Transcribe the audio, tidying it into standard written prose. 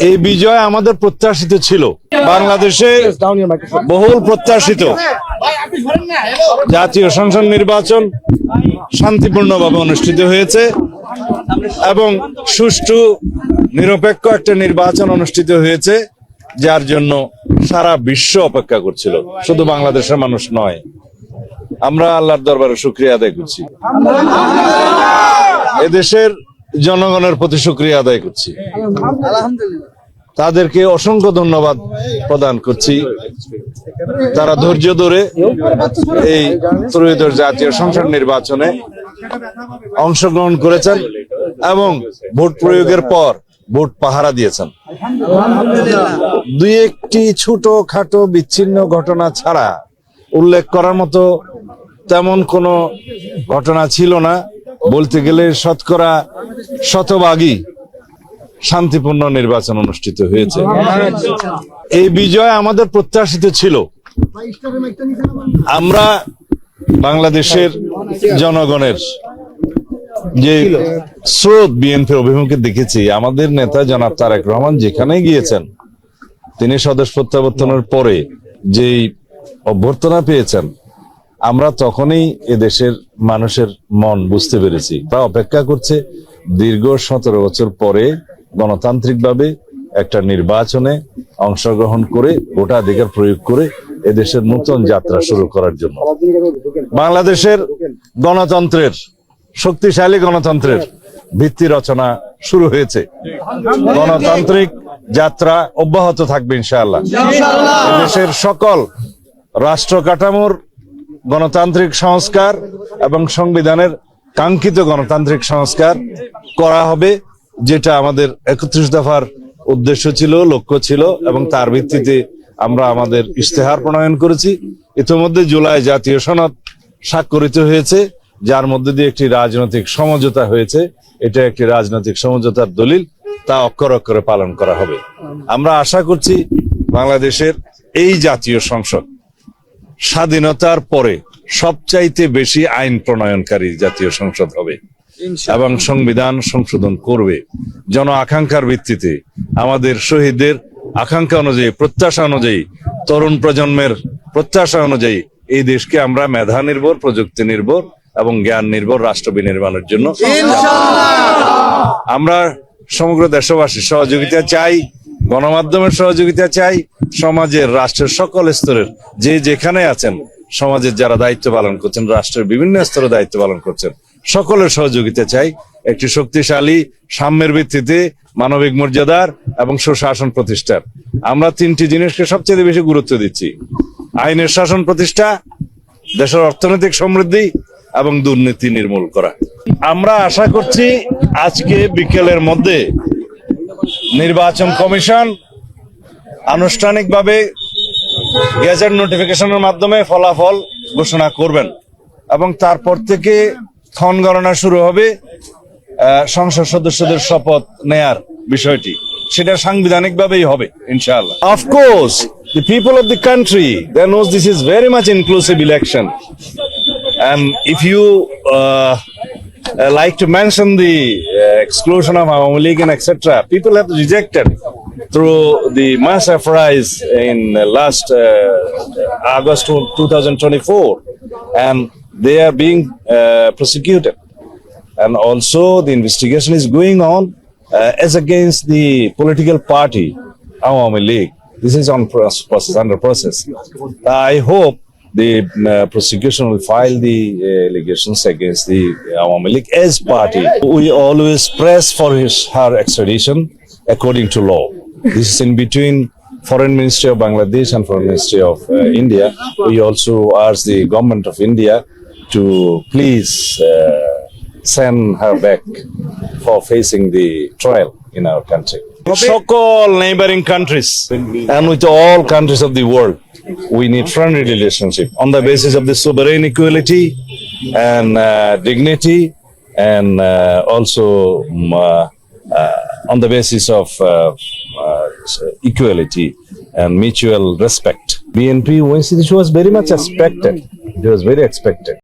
এই বিজয় আমাদের প্রত্যাশিত ছিল। বাংলাদেশে বহুল প্রত্যাশিত জাতীয় সংসদ নির্বাচন শান্তিপূর্ণভাবে অনুষ্ঠিত হয়েছে এবং সুষ্ঠু নিরপেক্ষ একটা নির্বাচন অনুষ্ঠিত হয়েছে, যার জন্য সারা বিশ্ব অপেক্ষা করছিল, শুধু বাংলাদেশের মানুষ নয়। আমরা আল্লাহর দরবারে শুকরিয়া আদায় করছি, এদেশের জনগণের প্রতি শুকরিয়া আদায় করছি, তাদেরকে অসংখ্য ধন্যবাদ প্রদান করছি। তারা ধৈর্য ধরে এই ত্রয়োদশ জাতীয় সংসদ নির্বাচনে অংশগ্রহণ করেছেন এবং ভোট প্রয়োগের পর ভোট পাহারা দিয়েছেন। দুই একটি ছোট খাটো বিচ্ছিন্ন ঘটনা ছাড়া উল্লেখ করার মতো তেমন কোনো ঘটনা ছিল না। বলতে গেলে শতকরা শতভাগই শান্তিপূর্ণ নির্বাচন অনুষ্ঠিত হয়েছে। এই বিজয় আমাদের প্রত্যাশিত ছিল। আমরা বাংলাদেশের জনগণের যে স্রোত বিএনপির অভিমুখে দেখেছি, আমাদের নেতা জনাব তারেক রহমান যেখানেই গিয়েছেন, তিনি স্বদেশ প্রত্যাবর্তনের পরে যেই অভ্যর্থনা পেয়েছেন, আমরা তখনই এদেশের মানুষের মন বুঝতে পেরেছি। তা অপেক্ষা করছে দীর্ঘ 17 বছর পরে গণতান্ত্রিকভাবে একটা নির্বাচনে অংশগ্রহণ করে ভোটাধিকার প্রয়োগ করে এদেশের নতুন যাত্রা শুরু করার জন্য। বাংলাদেশের গণতন্ত্রের, শক্তিশালী গণতন্ত্রের ভিত্তি রচনা শুরু হয়েছে। গণতান্ত্রিক যাত্রা অব্যাহত থাকবে ইনশাআল্লাহ। দেশের সকল রাষ্ট্র কাঠামোর গণতান্ত্রিক সংস্কার এবং সংবিধানের কাঙ্ক্ষিত গণতান্ত্রিক সংস্কার করা হবে, যেটা আমাদের 31 দফার উদ্দেশ্য ছিল, লক্ষ্য ছিল, এবং তার ভিত্তিতে আমরা আমাদের ইশতেহার প্রণয়ন করেছি। ইতিমধ্যে জুলাই জাতীয় সনদ স্বাক্ষরিত হয়েছে, যার মধ্যে দিয়ে একটি রাজনৈতিক সমঝোতা হয়েছে। এটা একটি রাজনৈতিক সমঝোতার দলিল, তা অক্ষরে অক্ষরে পালন করা হবে। আমরা আশা করছি বাংলাদেশের এই জাতীয় সংসদ স্বাধীনতার পরে সবচাইতে বেশি আইন প্রণয়নকারী জাতীয় সংসদ হবে এবং সংবিধান সংশোধন করবে জন আকাঙ্ক্ষার ভিত্তিতে। আমাদের শহীদদের আকাঙ্ক্ষা অনুযায়ী, প্রত্যাশা অনুযায়ী, তরুণ প্রজন্মের প্রত্যাশা অনুযায়ী এই দেশকে আমরা মেধা নির্ভর, প্রযুক্তি নির্ভর এবং জ্ঞান নির্ভর রাষ্ট্র বিনির্মাণের জন্য আমরা সমগ্র দেশবাসীর সহযোগিতা চাই, গণমাধ্যমের সহযোগিতা চাই, সমাজের, রাষ্ট্রের সকল স্তরের যে যেখানে আছেন, সমাজের যারা দায়িত্ব পালন করছেন, রাষ্ট্রের বিভিন্ন স্তরে দায়িত্ব পালন করছেন, সকলের সহযোগিতা চাই একটি শক্তিশালী সাম্যের ভিত্তিতে মানবিক মর্যাদার এবং সুশাসন প্রতিষ্ঠার। আমরা 3টি জিনিসকে সবচেয়ে বেশি গুরুত্ব দিচ্ছি: আইনের শাসন প্রতিষ্ঠা, দেশের অর্থনৈতিক সমৃদ্ধি এবং দুর্নীতি নির্মূল করা। আমরা আশা করছি আজকে বিকেলের মধ্যে নির্বাচন কমিশন আনুষ্ঠানিকভাবে গেজেট নোটিফিকেশনের মাধ্যমে ফলাফল ঘোষণা করবেন এবং তারপর থেকে ক্ষণ গণনা শুরু হবে। সংসদ সদস্যদের শপথ নেয়ার বিষয়টি, সেটা সাংবিধানিকভাবেই হবে ইনশাআল্লাহ। Of course the people of the country, they knows this is very much inclusive election, and if you like to mention the exclusion of Awami League and etc., people have rejected through the mass uprising in last August 2024, and they are being prosecuted, and also the investigation is going on as against the political party Awami League. This is on process, under process. I hope the prosecution will file the allegations against the Awami League as party. We always press for her extradition according to law. This is in between Foreign Ministry of Bangladesh and Foreign Ministry of India. We also ask the government of India to please send her back for facing the trial in our country. সকল neighboring countries and with all countries of the world, we need friendly relationship on the basis of the sovereign equality and dignity, and also on the basis of equality and mutual respect. BNP, this was very much expected. It was very expected.